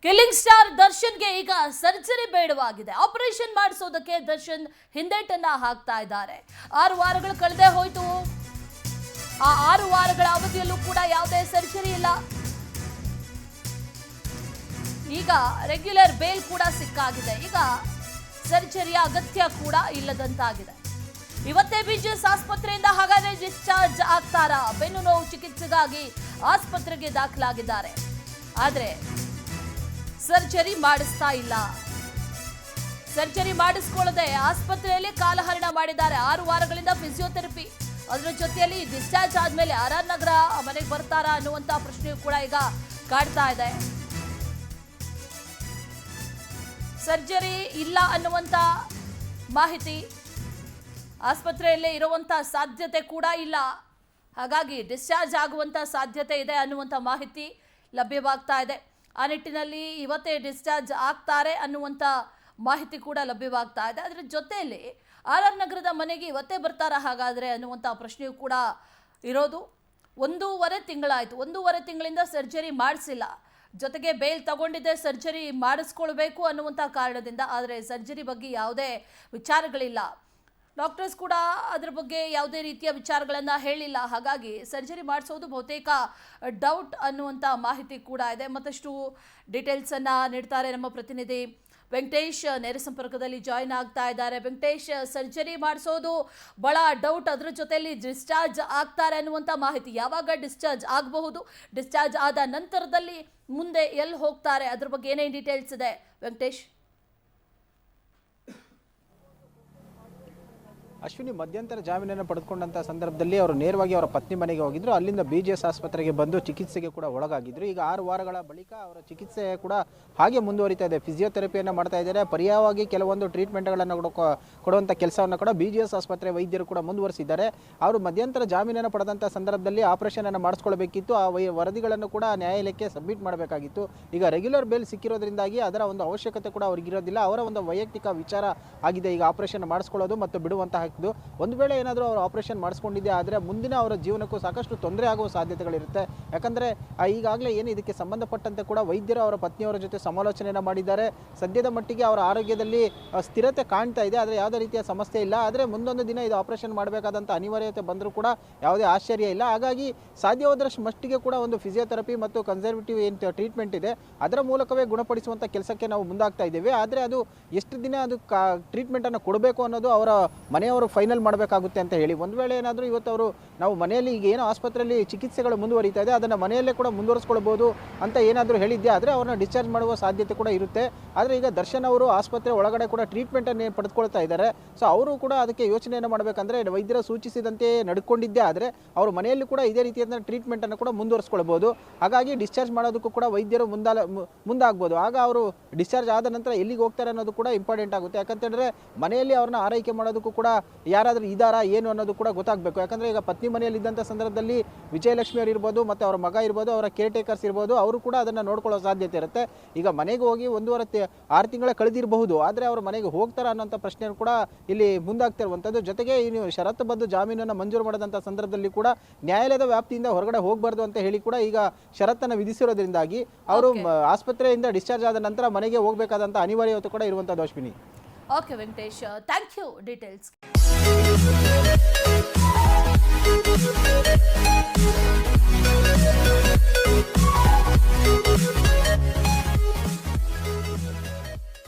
Killing star ದರ್ಶನ್ಗೆ ಈಗ surgery ಬೇಡವಾಗಿದೆ. Operation ಮಾಡಿಸೋದಕ್ಕೆ Darshan ಹಿಂದೇಟನ್ನ ಹಾಕ್ತಾ ಇದ್ದಾರೆ. 6 ವಾರಗಳು ಕಳೆದೇ ಹೋಯ್ತು. ಆ 6 ವಾರಗಳ ಅವಧಿಯಲ್ಲೂ ಕೂಡ ಯಾವುದೇ ಸರ್ಜರಿ ಇಲ್ಲ. ಈಗ ರೆಗ್ಯುಲರ್ ಬೇಲ್ ಕೂಡ ಸಿಕ್ಕಾಗಿದೆ. ಈಗ ಸರ್ಜರಿಯ ಅಗತ್ಯ ಕೂಡ ಇಲ್ಲದಂತಾಗಿದೆ. ಇವತ್ತೇ ಬಿಜಿಎಸ್ ಆಸ್ಪತ್ರೆಯಿಂದ ಹಾಗಾದ್ರೆ ಡಿಸ್ಚಾರ್ಜ್ ಆಗ್ತಾರಾ? ಬೆನ್ನು ನೋವು ಚಿಕಿತ್ಸೆಗಾಗಿ ಆಸ್ಪತ್ರೆಗೆ ದಾಖಲಾಗಿದ್ದಾರೆ. ಆದ್ರೆ ಸರ್ಜರಿ ಮಾಡಿಸ್ತಾ ಇಲ್ಲ. ಸರ್ಜರಿ ಮಾಡಿಸ್ಕೊಳ್ಳದೆ ಆಸ್ಪತ್ರೆಯಲ್ಲಿ ಕಾಲಹರಣ ಮಾಡಿದ್ದಾರೆ. 6 ವಾರಗಳಿಂದ ಫಿಸಿಯೋಥೆರಪಿ, ಅದರ ಜೊತೆಯಲ್ಲಿ ಡಿಸ್ಚಾರ್ಜ್ ಆದ್ಮೇಲೆ ಆರ್ ನಗರ ಮನೆಗೆ ಬರ್ತಾರಾ ಅನ್ನುವಂತ ಪ್ರಶ್ನೆಯೂ ಕೂಡ ಈಗ ಕಾಡ್ತಾ ಇದೆ. ಸರ್ಜರಿ ಇಲ್ಲ ಅನ್ನುವಂತ ಮಾಹಿತಿ, ಆಸ್ಪತ್ರೆಯಲ್ಲೇ ಇರುವಂತ ಸಾಧ್ಯತೆ ಕೂಡ ಇಲ್ಲ. ಹಾಗಾಗಿ ಡಿಸ್ಚಾರ್ಜ್ ಆಗುವಂತ ಸಾಧ್ಯತೆ ಇದೆ ಅನ್ನುವಂತ ಮಾಹಿತಿ ಲಭ್ಯವಾಗ್ತಾ ಇದೆ. ಆ ನಿಟ್ಟಿನಲ್ಲಿ ಇವತ್ತೇ ಡಿಸ್ಚಾರ್ಜ್ ಆಗ್ತಾರೆ ಅನ್ನುವಂಥ ಮಾಹಿತಿ ಕೂಡ ಲಭ್ಯವಾಗ್ತಾ ಇದೆ. ಅದರ ಜೊತೆಯಲ್ಲಿ ಆರ್ ನಗರದ ಮನೆಗೆ ಇವತ್ತೇ ಬರ್ತಾರಾ ಹಾಗಾದರೆ ಅನ್ನುವಂಥ ಪ್ರಶ್ನೆಯೂ ಕೂಡ ಇರೋದು. 1.5 ತಿಂಗಳಾಯಿತು. 1.5 ತಿಂಗಳಿಂದ ಸರ್ಜರಿ ಮಾಡಿಸಿಲ್ಲ. ಜೊತೆಗೆ ಬೇಲ್ ತಗೊಂಡಿದ್ದೆ ಸರ್ಜರಿ ಮಾಡಿಸ್ಕೊಳ್ಬೇಕು ಅನ್ನುವಂಥ ಕಾರಣದಿಂದ. ಆದರೆ ಸರ್ಜರಿ ಬಗ್ಗೆ ಯಾವುದೇ ವಿಚಾರಗಳಿಲ್ಲ. ಡಾಕ್ಟರ್ಸ್ ಕೂಡ ಅದರ ಬಗ್ಗೆ ಯಾವುದೇ ರೀತಿಯ ವಿಚಾರಗಳನ್ನು ಹೇಳಿಲ್ಲ. ಹಾಗಾಗಿ ಸರ್ಜರಿ ಮಾಡಿಸೋದು ಬಹುತೇಕ ಡೌಟ್ ಅನ್ನುವಂಥ ಮಾಹಿತಿ ಕೂಡ ಇದೆ. ಮತ್ತಷ್ಟು ಡೀಟೇಲ್ಸನ್ನು ನೀಡ್ತಾರೆ ನಮ್ಮ ಪ್ರತಿನಿಧಿ ವೆಂಕಟೇಶ್. ನೇರ ಸಂಪರ್ಕದಲ್ಲಿ ಜಾಯಿನ್ ಆಗ್ತಾ ಇದ್ದಾರೆ. ವೆಂಕಟೇಶ್, ಸರ್ಜರಿ ಮಾಡಿಸೋದು ಬಹಳ ಡೌಟ್, ಅದರ ಜೊತೆಯಲ್ಲಿ ಡಿಸ್ಚಾರ್ಜ್ ಆಗ್ತಾರೆ ಅನ್ನುವಂಥ ಮಾಹಿತಿ. ಯಾವಾಗ ಡಿಸ್ಚಾರ್ಜ್ ಆಗಬಹುದು? ಡಿಸ್ಚಾರ್ಜ್ ಆದ ನಂತರದಲ್ಲಿ ಮುಂದೆ ಎಲ್ಲಿ ಹೋಗ್ತಾರೆ? ಅದ್ರ ಬಗ್ಗೆ ಏನೇನು ಡೀಟೇಲ್ಸ್ ಇದೆ ವೆಂಕಟೇಶ್? ಅಶ್ವಿನಿ, ಮಧ್ಯಂತರ ಜಾಮೀನನ್ನು ಪಡೆದುಕೊಂಡಂಥ ಸಂದರ್ಭದಲ್ಲಿ ಅವರು ನೇರವಾಗಿ ಅವರ ಪತ್ನಿ ಮನೆಗೆ ಹೋಗಿದ್ರು. ಅಲ್ಲಿಂದ ಬಿಜಿಎಸ್ ಆಸ್ಪತ್ರೆಗೆ ಬಂದು ಚಿಕಿತ್ಸೆಗೆ ಕೂಡ ಒಳಗಾಗಿದ್ರು. ಈಗ 6 ವಾರಗಳ ಬಳಿಕ ಅವರ ಚಿಕಿತ್ಸೆ ಕೂಡ ಹಾಗೆ ಮುಂದುವರಿತಾ ಇದೆ. ಫಿಸಿಯೋಥೆರಪಿಯನ್ನು ಮಾಡ್ತಾ ಇದ್ದಾರೆ. ಪರ್ಯಾಯವಾಗಿ ಕೆಲವೊಂದು ಟ್ರೀಟ್ಮೆಂಟ್ಗಳನ್ನು ಕೊಡುವಂಥ ಕೆಲಸವನ್ನು ಕೂಡ ಬಿಜಿಎಸ್ ಆಸ್ಪತ್ರೆ ವೈದ್ಯರು ಕೂಡ ಮುಂದುವರಿಸಿದ್ದಾರೆ. ಅವರು ಮಧ್ಯಂತರ ಜಾಮೀನನ್ನು ಪಡೆದಂಥ ಸಂದರ್ಭದಲ್ಲಿ ಆಪರೇಷನನ್ನು ಮಾಡಿಸ್ಕೊಳ್ಬೇಕಿತ್ತು. ಆ ವರದಿಗಳನ್ನು ಕೂಡ ನ್ಯಾಯಾಲಯಕ್ಕೆ ಸಬ್ಮಿಟ್ ಮಾಡಬೇಕಾಗಿತ್ತು. ಈಗ ರೆಗ್ಯುಲರ್ ಬೇಲ್ ಸಿಕ್ಕಿರೋದ್ರಿಂದಾಗಿ ಅದರ ಒಂದು ಅವಶ್ಯಕತೆ ಕೂಡ ಅವ್ರಿಗಿರೋದಿಲ್ಲ. ಅವರ ಒಂದು ವೈಯಕ್ತಿಕ ವಿಚಾರ ಆಗಿದೆ ಈಗ ಆಪರೇಷನ್ ಮಾಡಿಸ್ಕೊಳ್ಳೋದು ಮತ್ತು ಬಿಡುವಂತಹ. ಒಂದು ವೇಳೆ ಏನಾದರೂ ಅವರು ಆಪರೇಷನ್ ಮಾಡಿಸ್ಕೊಂಡಿದ್ದೆ ಆದರೆ ಮುಂದಿನ ಅವರ ಜೀವನಕ್ಕೂ ಸಾಕಷ್ಟು ತೊಂದರೆ ಆಗುವ ಸಾಧ್ಯತೆಗಳಿರುತ್ತೆ. ಯಾಕಂದರೆ ಈಗಾಗಲೇ ಏನು ಇದಕ್ಕೆ ಸಂಬಂಧಪಟ್ಟಂತೆ ಕೂಡ ವೈದ್ಯರು ಅವರ ಪತ್ನಿಯವರ ಜೊತೆ ಸಮಾಲೋಚನೆಯನ್ನು ಮಾಡಿದ್ದಾರೆ. ಸದ್ಯದ ಮಟ್ಟಿಗೆ ಅವರ ಆರೋಗ್ಯದಲ್ಲಿ ಸ್ಥಿರತೆ ಕಾಣ್ತಾ ಇದೆ. ಆದರೆ ಯಾವುದೇ ರೀತಿಯ ಸಮಸ್ಯೆ ಇಲ್ಲ. ಆದರೆ ಮುಂದೊಂದು ದಿನ ಇದು ಆಪರೇಷನ್ ಮಾಡಬೇಕಾದಂಥ ಅನಿವಾರ್ಯತೆ ಬಂದರೂ ಕೂಡ ಯಾವುದೇ ಆಶ್ಚರ್ಯ ಇಲ್ಲ. ಹಾಗಾಗಿ ಸಾಧ್ಯವಾದಷ್ಟು ಮಟ್ಟಿಗೆ ಕೂಡ ಒಂದು ಫಿಸಿಯೋಥೆರಪಿ ಮತ್ತು ಕನ್ಸರ್ವೇಟಿವ್ ಏನು ಟ್ರೀಟ್ಮೆಂಟ್ ಇದೆ ಅದರ ಮೂಲಕವೇ ಗುಣಪಡಿಸುವಂಥ ಕೆಲಸಕ್ಕೆ ನಾವು ಮುಂದಾಗ್ತಾ ಇದ್ದೇವೆ. ಆದರೆ ಅದು ಎಷ್ಟು ದಿನ ಅದು ಟ್ರೀಟ್ಮೆಂಟನ್ನು ಕೊಡಬೇಕು ಅನ್ನೋದು ಅವರ ಮನೆಯವರು ಫೈನಲ್ ಮಾಡಬೇಕಾಗುತ್ತೆ ಅಂತ ಹೇಳಿ. ಒಂದು ವೇಳೆ ಏನಾದರೂ ಇವತ್ತು ಅವರು ನಾವು ಮನೆಯಲ್ಲಿ ಈಗ ಏನು ಆಸ್ಪತ್ರೆಯಲ್ಲಿ ಚಿಕಿತ್ಸೆಗಳು ಮುಂದುವರಿತಾ ಇದೆ ಅದನ್ನು ಮನೆಯಲ್ಲೇ ಕೂಡ ಮುಂದುವರಿಸ್ಕೊಳ್ಬೋದು ಅಂತ ಏನಾದರೂ ಹೇಳಿದ್ದೆ ಆದರೆ ಅವ್ರನ್ನ ಡಿಸ್ಚಾರ್ಜ್ ಮಾಡುವ ಸಾಧ್ಯತೆ ಕೂಡ ಇರುತ್ತೆ. ಆದರೆ ಈಗ ದರ್ಶನ್ ಅವರು ಆಸ್ಪತ್ರೆ ಒಳಗಡೆ ಕೂಡ ಟ್ರೀಟ್ಮೆಂಟನ್ನು ಪಡೆದುಕೊಳ್ತಾ ಇದ್ದಾರೆ. ಸೊ ಅವರು ಕೂಡ ಅದಕ್ಕೆ ಯೋಚನೆಯನ್ನು ಮಾಡಬೇಕಂದ್ರೆ ವೈದ್ಯರು ಸೂಚಿಸಿದಂತೆ ನಡ್ಕೊಂಡಿದ್ದೇ ಆದರೆ ಅವರು ಮನೆಯಲ್ಲಿ ಕೂಡ ಇದೇ ರೀತಿಯಾದ ಟ್ರೀಟ್ಮೆಂಟನ್ನು ಕೂಡ ಮುಂದುವರಿಸ್ಕೊಳ್ಬೋದು. ಹಾಗಾಗಿ ಡಿಸ್ಚಾರ್ಜ್ ಮಾಡೋದಕ್ಕೂ ಕೂಡ ವೈದ್ಯರು ಮುಂದಾಗ್ಬೋದು. ಆಗ ಅವರು ಡಿಸ್ಚಾರ್ಜ್ ಆದ ನಂತರ ಎಲ್ಲಿಗೆ ಹೋಗ್ತಾರೆ ಅನ್ನೋದು ಕೂಡ ಇಂಪಾರ್ಟೆಂಟ್ ಆಗುತ್ತೆ. ಯಾಕಂತಂದರೆ ಮನೆಯಲ್ಲಿ ಅವ್ರನ್ನ ಆರೈಕೆ ಮಾಡೋದಕ್ಕೂ ಕೂಡ ಯಾರಾದರೂ ಇದ್ದಾರಾ ಏನು ಅನ್ನೋದು ಕೂಡ ಗೊತ್ತಾಗಬೇಕು. ಯಾಕಂದರೆ ಈಗ ಪತ್ನಿ ಮನೆಯಲ್ಲಿ ಇದ್ದಂಥ ಸಂದರ್ಭದಲ್ಲಿ ವಿಜಯಲಕ್ಷ್ಮಿ ಅವರು ಇರ್ಬೋದು ಮತ್ತು ಅವರ ಮಗ ಇರ್ಬೋದು, ಅವರ ಕೇರ್ ಟೇಕರ್ಸ್ ಇರ್ಬೋದು, ಅವರು ಕೂಡ ಅದನ್ನು ನೋಡ್ಕೊಳ್ಳೋ ಸಾಧ್ಯತೆ ಇರುತ್ತೆ. ಈಗ ಮನೆಗೆ ಹೋಗಿ 6 ತಿಂಗಳ ಕಳೆದಿರಬಹುದು, ಆದರೆ ಅವರು ಮನೆಗೆ ಹೋಗ್ತಾರ ಅನ್ನೋಂಥ ಪ್ರಶ್ನೆ ಕೂಡ ಇಲ್ಲಿ ಮುಂದಾಗ್ತಿರುವಂಥದ್ದು. ಜೊತೆಗೆ ಇನ್ನು ಷರತ್ತುಬದ್ಧ ಜಾಮೀನನ್ನು ಮಂಜೂರು ಮಾಡಿದಂಥ ಸಂದರ್ಭದಲ್ಲಿ ಕೂಡ ನ್ಯಾಯಾಲಯದ ವ್ಯಾಪ್ತಿಯಿಂದ ಹೊರಗಡೆ ಹೋಗಬಾರ್ದು ಅಂತ ಹೇಳಿ ಕೂಡ ಈಗ ಷರತ್ತನ್ನು ವಿಧಿಸಿರೋದ್ರಿಂದಾಗಿ ಅವರು ಆಸ್ಪತ್ರೆಯಿಂದ ಡಿಸ್ಚಾರ್ಜ್ ಆದ ನಂತರ ಮನೆಗೆ ಹೋಗಬೇಕಾದಂಥ ಅನಿವಾರ್ಯತೆ ಕೂಡ ಇರುವಂಥದ್ದು. Ashwini. Okay Venkatesh, thank you details.